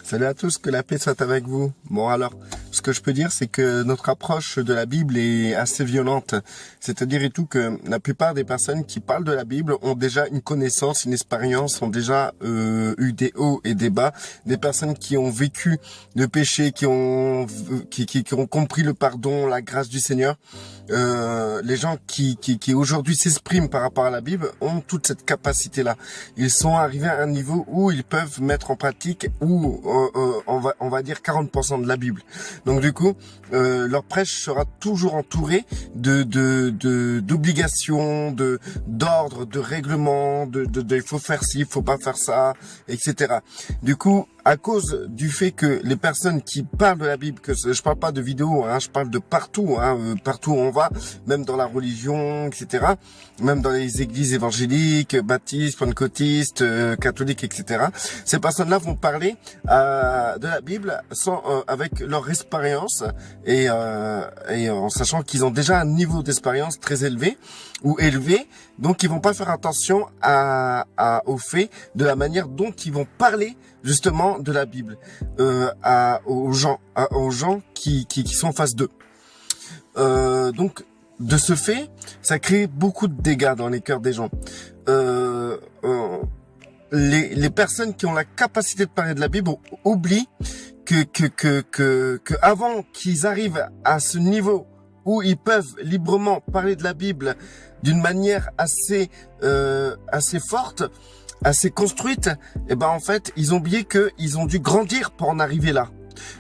Salut à tous, que la paix soit avec vous. Bon alors, ce que je peux dire, c'est que notre approche de la Bible est assez violente. C'est-à-dire et tout que la plupart des personnes qui parlent de la Bible ont déjà une connaissance, une expérience, ont déjà eu des hauts et des bas. Des personnes qui ont vécu le péché, qui ont compris le pardon, la grâce du Seigneur. Les gens qui aujourd'hui s'expriment par rapport à la Bible ont toute cette capacité-là. Ils sont arrivés à un niveau où ils peuvent mettre en pratique ou on va dire 40% de la Bible. Donc du coup, leur prêche sera toujours entourée d'obligations, d'ordres, de règlements, de il faut faire ci, il faut pas faire ça, etc. Du coup, à cause du fait que les personnes qui parlent de la Bible, que je parle pas de vidéos, hein, je parle de partout, partout où on va, même dans la religion, etc., même dans les églises évangéliques, baptistes, pentecôtistes, catholiques, etc. Ces personnes-là vont parler de la Bible avec leur expérience et en sachant qu'ils ont déjà un niveau d'expérience très élevé ou élevé, donc ils vont pas faire attention au fait de la manière dont ils vont parler justement de la Bible aux gens qui sont en face d'eux. Donc de ce fait, ça crée beaucoup de dégâts dans les cœurs des gens. Les personnes qui ont la capacité de parler de la Bible oublient que avant qu'ils arrivent à ce niveau où ils peuvent librement parler de la Bible d'une manière assez forte, assez construite, et ben en fait ils ont oublié qu'ils ont dû grandir pour en arriver là.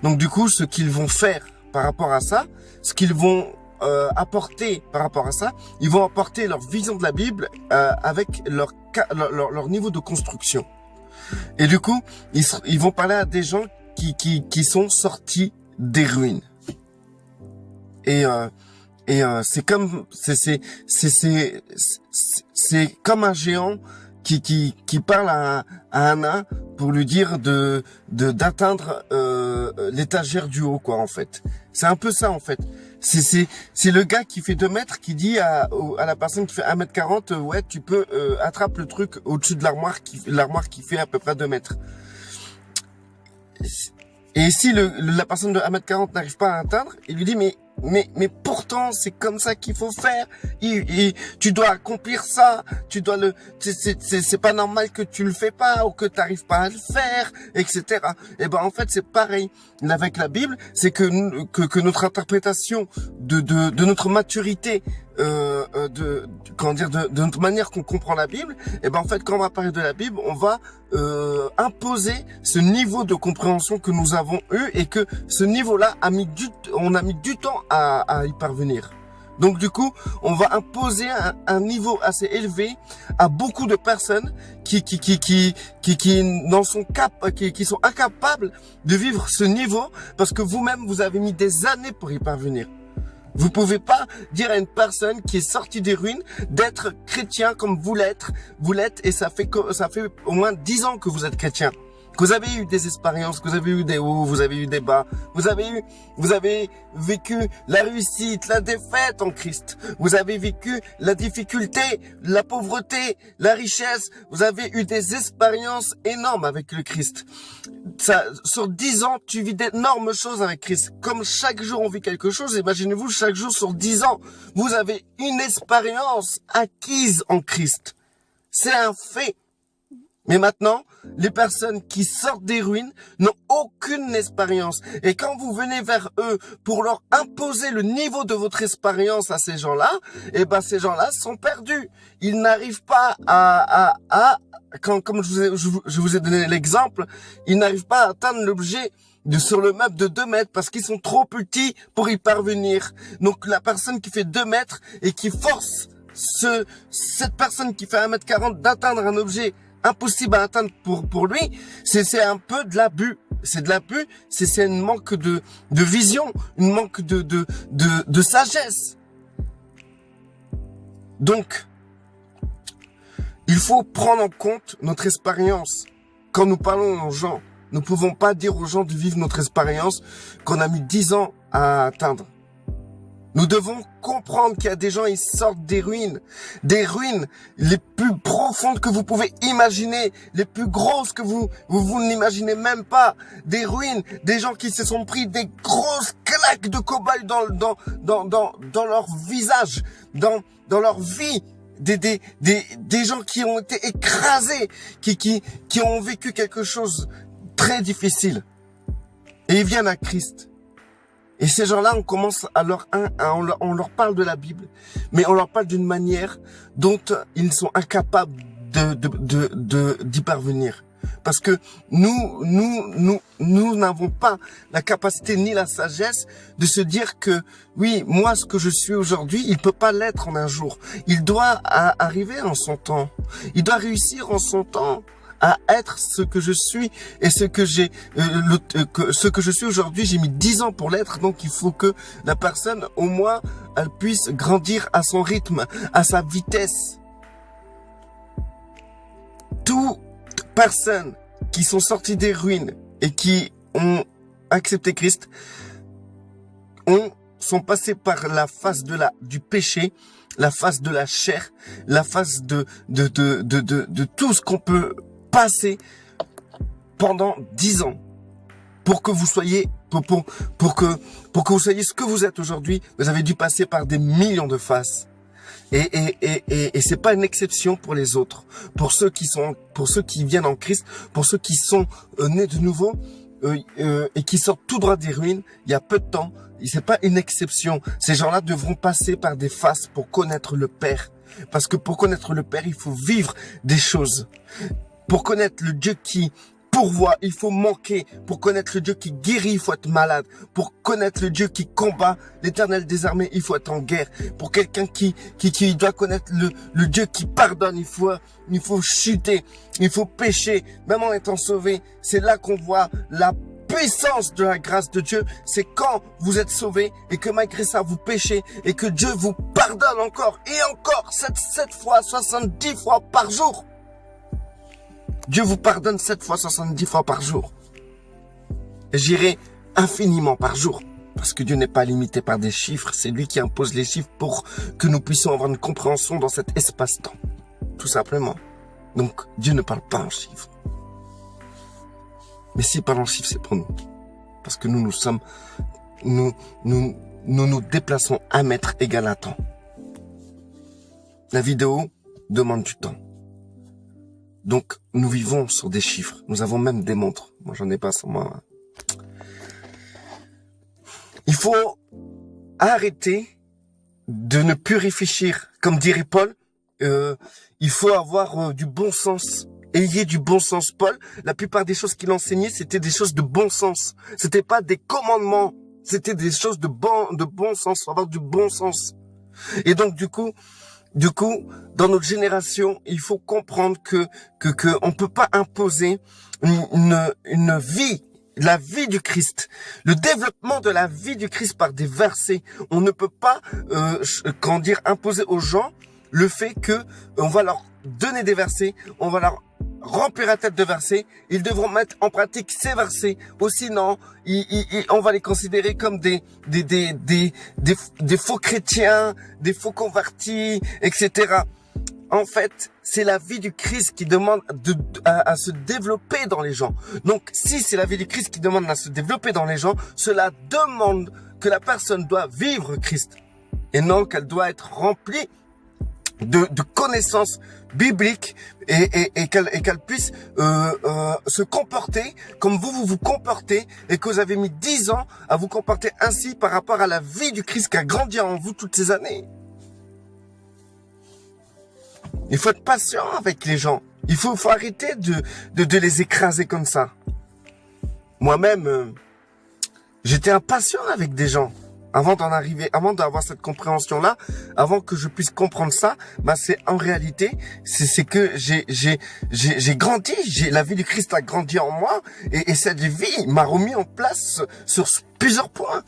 Donc du coup, ce qu'ils vont faire par rapport à ça, ce qu'ils vont apporter par rapport à ça, ils vont apporter leur vision de la Bible avec leur niveau de construction. Et du coup, ils vont parler à des gens qui sont sortis des ruines. Et c'est comme c'est comme un géant qui parle à un nain pour lui dire d'atteindre l'étagère du haut, quoi, en fait. C'est un peu ça, en fait. C'est le gars qui fait 2 mètres qui dit à la personne qui fait 1m40, ouais, tu peux attrape le truc au-dessus de l'armoire qui fait à peu près 2 mètres. Et si la personne de 1m40 n'arrive pas à atteindre, il lui dit mais pourtant c'est comme ça qu'il faut faire. Tu dois accomplir ça. Tu dois c'est pas normal que tu le fais pas ou que t'arrives pas à le faire, etc. Et ben en fait c'est pareil avec la Bible, c'est que notre interprétation de notre maturité, de notre manière qu'on comprend la Bible, et ben en fait quand on va parler de la Bible, on va imposer ce niveau de compréhension que nous avons eu et que ce niveau-là on a mis du temps à y parvenir. Donc du coup, on va imposer un niveau assez élevé à beaucoup de personnes qui sont incapables de vivre ce niveau parce que vous-même vous avez mis des années pour y parvenir. Vous pouvez pas dire à une personne qui est sortie des ruines d'être chrétien comme vous l'êtes, et ça fait au moins 10 ans que vous êtes chrétien. Que vous avez eu des expériences, que vous avez eu des hauts, vous avez eu des bas, vous avez vécu la réussite, la défaite en Christ. Vous avez vécu la difficulté, la pauvreté, la richesse. Vous avez eu des expériences énormes avec le Christ. Sur 10 ans, tu vis d'énormes choses avec Christ. Comme chaque jour on vit quelque chose, imaginez-vous chaque jour sur 10 ans, vous avez une expérience acquise en Christ. C'est un fait. Mais maintenant, les personnes qui sortent des ruines n'ont aucune expérience. Et quand vous venez vers eux pour leur imposer le niveau de votre expérience à ces gens-là, eh ben ces gens-là sont perdus. Ils n'arrivent pas comme je vous ai donné l'exemple, ils n'arrivent pas à atteindre l'objet sur le meuble de 2 mètres parce qu'ils sont trop petits pour y parvenir. Donc la personne qui fait 2 mètres et qui force cette personne qui fait 1m40 d'atteindre un objet impossible à atteindre pour lui, c'est un peu de l'abus. C'est de l'abus, c'est un manque de vision, un manque de sagesse. Donc, il faut prendre en compte notre expérience. Quand nous parlons aux gens, nous ne pouvons pas dire aux gens de vivre notre expérience qu'on a mis 10 ans à atteindre. Nous devons comprendre qu'il y a des gens, ils sortent des ruines les plus profondes que vous pouvez imaginer, les plus grosses que vous n'imaginez même pas. Des ruines, des gens qui se sont pris des grosses claques de cobaye dans leur visage, dans leur vie. Des gens qui ont été écrasés, qui ont vécu quelque chose de très difficile. Et ils viennent à Christ. Et ces gens-là, on commence on leur parle de la Bible, mais on leur parle d'une manière dont ils sont incapables d'y parvenir. Parce que nous n'avons pas la capacité ni la sagesse de se dire que, oui, moi, ce que je suis aujourd'hui, il peut pas l'être en un jour. Il doit arriver en son temps. Il doit réussir en son temps à être ce que je suis et ce que je suis aujourd'hui. J'ai mis 10 ans pour l'être, donc il faut que la personne, au moins, elle puisse grandir à son rythme, à sa vitesse. Toutes personnes qui sont sorties des ruines et qui ont accepté Christ sont passées par la phase du péché, la phase de la chair, la phase de tout ce qu'on peut passer pendant 10 ans pour que vous soyez pour que vous soyez ce que vous êtes aujourd'hui. Vous avez dû passer par des millions de phases et c'est pas une exception pour les autres, pour ceux qui viennent en Christ, pour ceux qui sont nés de nouveau et qui sortent tout droit des ruines il y a peu de temps. C'est pas une exception. Ces gens-là devront passer par des phases pour connaître le Père, parce que pour connaître le Père, il faut vivre des choses. Pour connaître le Dieu qui pourvoit, il faut manquer. Pour connaître le Dieu qui guérit, il faut être malade. Pour connaître le Dieu qui combat, l'Éternel des armées, il faut être en guerre. Pour quelqu'un qui doit connaître le Dieu qui pardonne, il faut chuter, il faut pécher, même en étant sauvé. C'est là qu'on voit la puissance de la grâce de Dieu. C'est quand vous êtes sauvé et que malgré ça vous péchez et que Dieu vous pardonne encore et encore 7 fois, 70 fois par jour. Dieu vous pardonne 7 fois, 70 fois par jour. Et j'irai infiniment par jour. Parce que Dieu n'est pas limité par des chiffres. C'est lui qui impose les chiffres pour que nous puissions avoir une compréhension dans cet espace-temps. Tout simplement. Donc, Dieu ne parle pas en chiffres. Mais s'il parle en chiffres, c'est pour nous. Parce que nous nous déplaçons 1 mètre égal à temps. La vidéo demande du temps. Donc, nous vivons sur des chiffres. Nous avons même des montres. Moi, j'en ai pas sur moi. Il faut arrêter de ne plus réfléchir. Comme dirait Paul, il faut avoir du bon sens. Ayez du bon sens. Paul, la plupart des choses qu'il enseignait, c'était des choses de bon sens. C'était pas des commandements. C'était des choses de bon sens. Il faut avoir du bon sens. Et donc, du coup, dans notre génération, il faut comprendre que on peut pas imposer une vie, la vie du Christ, le développement de la vie du Christ par des versets. On ne peut pas, imposer aux gens le fait que on va leur donner des versets, on va leur remplir la tête de versets, ils devront mettre en pratique ces versets, ou sinon, on va les considérer comme des faux chrétiens, des faux convertis, etc. En fait, c'est la vie du Christ qui demande à se développer dans les gens. Donc, si c'est la vie du Christ qui demande à se développer dans les gens, cela demande que la personne doit vivre Christ. Et non qu'elle doit être remplie de connaissances bibliques et qu'elle puisse se comporter comme vous comportez et que vous avez mis 10 ans à vous comporter ainsi par rapport à la vie du Christ qui a grandi en vous toutes ces années. Il faut être patient avec les gens. Il faut arrêter de les écraser comme ça. Moi-même, j'étais impatient avec des gens. Avant d'avoir cette compréhension-là, avant que je puisse comprendre ça, c'est en réalité, c'est que j'ai grandi, la vie du Christ a grandi en moi, et cette vie m'a remis en place sur plusieurs points.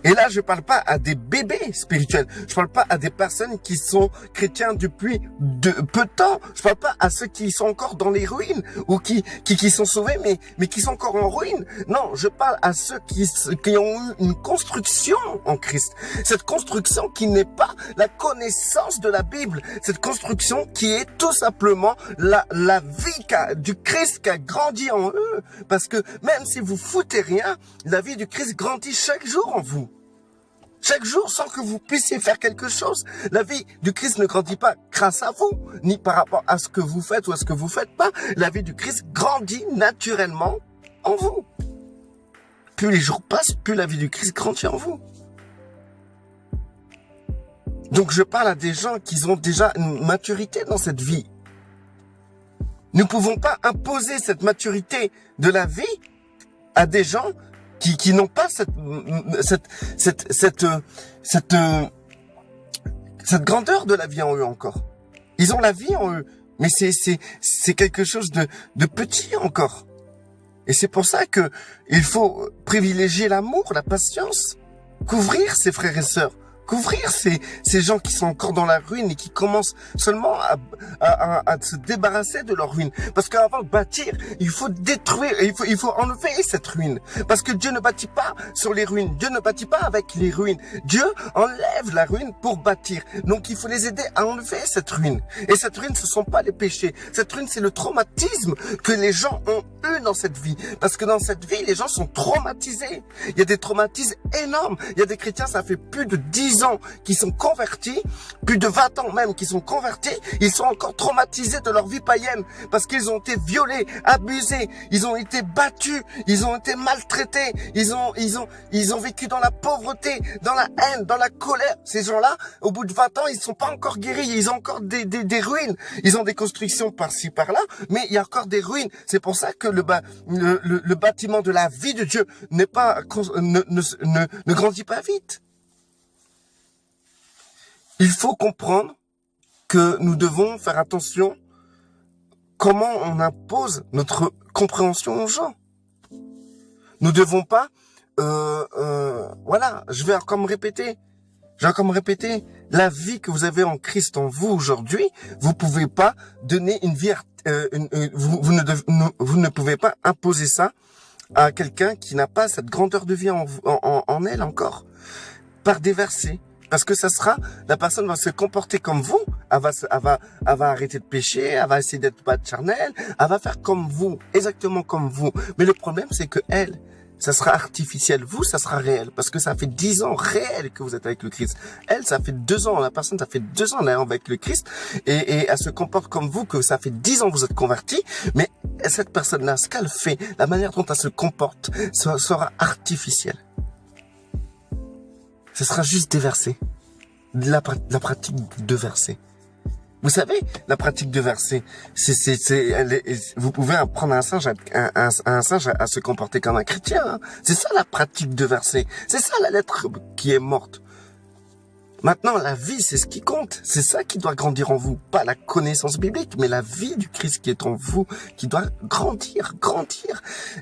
Et là, je parle pas à des bébés spirituels. Je parle pas à des personnes qui sont chrétiens depuis peu de temps. Je parle pas à ceux qui sont encore dans les ruines ou qui sont sauvés mais qui sont encore en ruine. Non, je parle à ceux qui ont eu une construction en Christ. Cette construction qui n'est pas la connaissance de la Bible. Cette construction qui est tout simplement la vie du Christ qui a grandi en eux. Parce que même si vous foutez rien, la vie du Christ grandit chaque jour en vous. Chaque jour, sans que vous puissiez faire quelque chose. La vie du Christ ne grandit pas grâce à vous, ni par rapport à ce que vous faites ou à ce que vous faites pas. La vie du Christ grandit naturellement en vous. Plus les jours passent, plus la vie du Christ grandit en vous. Donc je parle à des gens qui ont déjà une maturité dans cette vie. Nous ne pouvons pas imposer cette maturité de la vie à des gens qui n'ont pas cette grandeur de la vie en eux encore. Ils ont la vie en eux, mais c'est quelque chose de petit encore. Et c'est pour ça que il faut privilégier l'amour, la patience, couvrir ses frères et sœurs, couvrir ces gens qui sont encore dans la ruine et qui commencent seulement à se débarrasser de leur ruine. Parce qu'avant de bâtir, il faut détruire, il faut enlever cette ruine. Parce que Dieu ne bâtit pas sur les ruines. Dieu ne bâtit pas avec les ruines. Dieu enlève la ruine pour bâtir. Donc il faut les aider à enlever cette ruine. Et cette ruine, ce sont pas les péchés. Cette ruine, c'est le traumatisme que les gens ont eu dans cette vie. Parce que dans cette vie, les gens sont traumatisés. Il y a des traumatismes énormes. Il y a des chrétiens, ça fait plus de 10 ans qui sont convertis, plus de 20 ans même qui sont convertis, ils sont encore traumatisés de leur vie païenne parce qu'ils ont été violés, abusés, ils ont été battus, ils ont été maltraités, ils ont vécu dans la pauvreté, dans la haine, dans la colère. Ces gens-là, au bout de 20 ans, ils sont pas encore guéris, ils ont encore des ruines, ils ont des constructions par-ci par-là, mais il y a encore des ruines. C'est pour ça que le bâtiment de la vie de Dieu n'est pas ne grandit pas vite. Il faut comprendre que nous devons faire attention comment on impose notre compréhension aux gens. Nous devons pas, voilà, je vais encore me répéter, la vie que vous avez en Christ en vous aujourd'hui, vous pouvez pas donner une vie, vous ne pouvez pas imposer ça à quelqu'un qui n'a pas cette grandeur de vie en elle encore, par des versets. Parce que la personne va se comporter comme vous, elle va arrêter de pécher, elle va essayer d'être pas charnelle, elle va faire comme vous, exactement comme vous. Mais le problème, c'est que elle, ça sera artificiel. Vous, ça sera réel. Parce que ça fait 10 ans réel que vous êtes avec le Christ. Elle, ça fait 2 ans. La personne, ça fait 2 ans avec le Christ. Et elle se comporte comme vous, que ça fait 10 ans que vous êtes convertis. Mais cette personne-là, ce qu'elle fait, la manière dont elle se comporte, sera artificielle. Ce sera juste des versets. La pratique de versets. Vous savez, la pratique de versets, vous pouvez apprendre un singe à se comporter comme un chrétien. Hein. C'est ça la pratique de versets. C'est ça la lettre qui est morte. Maintenant, la vie, c'est ce qui compte. C'est ça qui doit grandir en vous. Pas la connaissance biblique, mais la vie du Christ qui est en vous, qui doit grandir.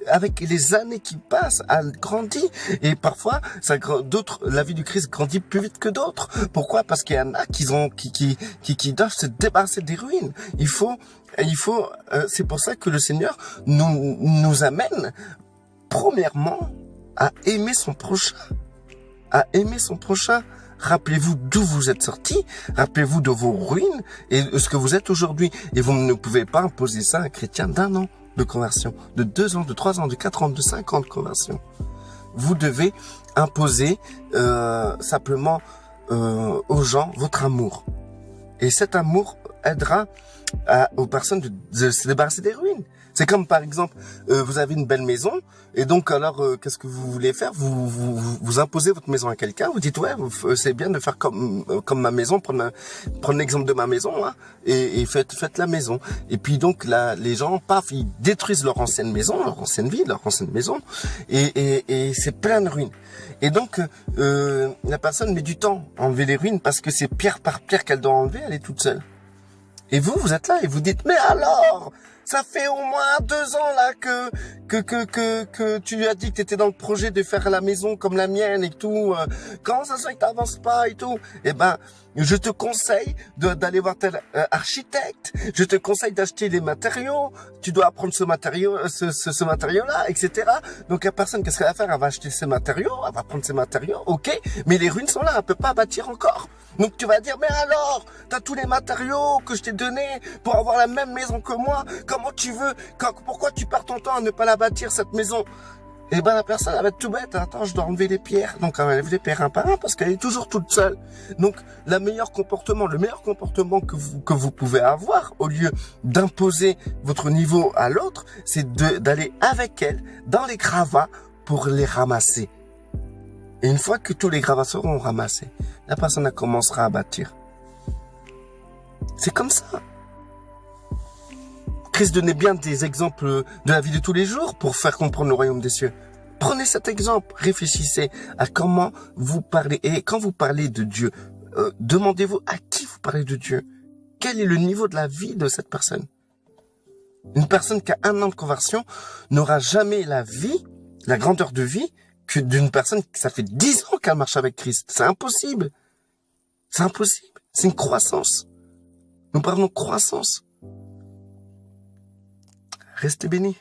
Avec les années qui passent, elle grandit. Et parfois, la vie du Christ grandit plus vite que d'autres. Pourquoi? Parce qu'il y en a qui doivent se débarrasser des ruines. C'est pour ça que le Seigneur nous amène, premièrement, à aimer son prochain. Rappelez-vous d'où vous êtes sortis, rappelez-vous de vos ruines et de ce que vous êtes aujourd'hui. Et vous ne pouvez pas imposer ça à un chrétien d'1 an de conversion, de 2 ans, de 3 ans, de 4 ans, de 5 ans de conversion. Vous devez imposer simplement aux gens votre amour. Et cet amour aidera aux personnes de se débarrasser des ruines. C'est comme par exemple, vous avez une belle maison et donc alors qu'est-ce que vous voulez faire? Vous imposez votre maison à quelqu'un. Vous dites ouais, c'est bien de faire comme ma maison. Prendre l'exemple de ma maison hein, et faites la maison. Et puis donc là, les gens paf, ils détruisent leur ancienne maison, leur ancienne vie, leur ancienne maison et c'est plein de ruines. Et donc la personne met du temps à enlever les ruines parce que c'est pierre par pierre qu'elle doit enlever. Elle est toute seule. Et vous êtes là et vous dites mais alors Ça fait au moins 2 ans là que tu lui as dit que tu étais dans le projet de faire la maison comme la mienne et tout. Comment ça se fait que t'avances pas et tout? Eh ben, je te conseille d'aller voir tel architecte. Je te conseille d'acheter les matériaux. Tu dois apprendre ce matériau-là, etc. Donc la personne, qu'est-ce qu'elle va faire? Elle va acheter ses matériaux, elle va prendre ses matériaux, ok. Mais les ruines sont là, elle peut pas bâtir encore. Donc tu vas dire, mais alors, t'as tous les matériaux que je t'ai donnés pour avoir la même maison que moi. Comment tu veux? Pourquoi tu perds ton temps à ne pas la bâtir, cette maison? Eh ben, la personne, elle va être tout bête. Attends, je dois enlever les pierres. Donc, elle enlève les pierres un par un parce qu'elle est toujours toute seule. Donc, le meilleur comportement que vous pouvez avoir, au lieu d'imposer votre niveau à l'autre, c'est d'aller avec elle dans les gravats pour les ramasser. Et une fois que tous les gravats seront ramassés, la personne, elle commencera à bâtir. C'est comme ça. Christ donnait bien des exemples de la vie de tous les jours pour faire comprendre le royaume des cieux. Prenez cet exemple, réfléchissez à comment vous parlez. Et quand vous parlez de Dieu, demandez-vous à qui vous parlez de Dieu. Quel est le niveau de la vie de cette personne? Une personne qui a 1 an de conversion n'aura jamais la vie, la grandeur de vie, que d'une personne qui ça fait 10 ans qu'elle marche avec Christ. C'est impossible. C'est impossible. C'est une croissance. Nous parlons de croissance. Restez bénis.